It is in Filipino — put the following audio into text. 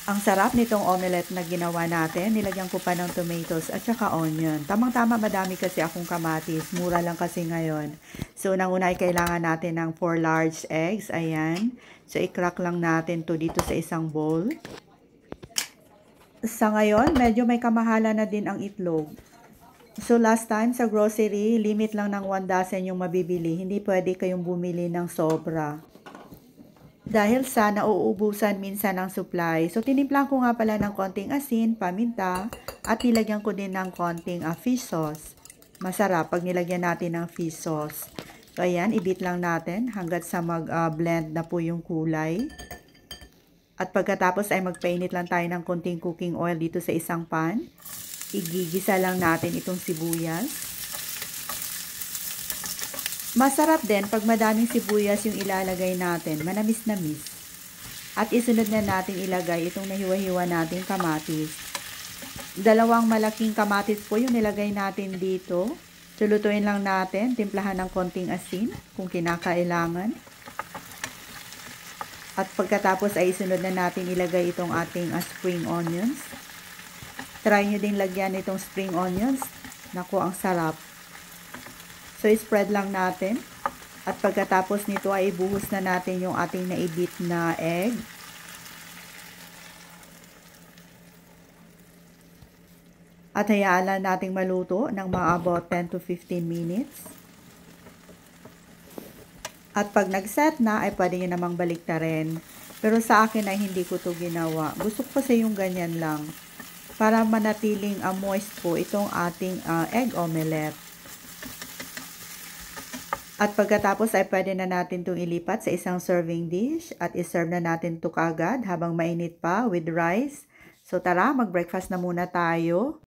Ang sarap nitong omelette na ginawa natin. Nilagyan ko pa ng tomatoes at saka onion. Tamang-tama, madami kasi akong kamatis. Mura lang kasi ngayon. So, unang-una ay kailangan natin ng 4 large eggs. Ayan. So, i-crack lang natin to dito sa isang bowl. Sa ngayon, medyo may kamahala na din ang itlog. So, last time sa grocery, limit lang ng 1 dozen yung mabibili. Hindi pwede kayong bumili ng sobra. Dahil sa nauubusan minsan ng supply. So, tinimplan ko nga pala ng konting asin, paminta, at nilagyan ko din ng konting fish sauce. Masarap pag nilagyan natin ng fish sauce. So, ayan, i-beat lang natin hanggat sa mag-blend na po yung kulay. At pagkatapos ay magpainit lang tayo ng konting cooking oil dito sa isang pan. Igigisa lang natin itong sibuyas. Masarap din pag madaming sibuyas yung ilalagay natin, manamis-namis. At isunod na natin ilagay itong nahiwa-hiwa nating kamatis. 2 malaking kamatis po yung nilagay natin dito. Sulutuin lang natin, timplahan ng konting asin kung kinakailangan. At pagkatapos ay isunod na natin ilagay itong ating spring onions. Try nyo din lagyan itong spring onions. Naku, ang sarap. So, spread lang natin. At pagkatapos nito ay ibuhos na natin yung ating naibit na egg. At hayaan lang nating maluto ng mga about 10 to 15 minutes. At pag nag-set na, ay pwede nyo namang baliktarin. Pero sa akin ay hindi ko to ginawa. Gusto ko kasi yung ganyan lang. Para manatiling moist po itong ating egg omelette. At pagkatapos ay pwede na natin itong ilipat sa isang serving dish at iserve na natin ito kaagad habang mainit pa with rice. So tara, mag-breakfast na muna tayo.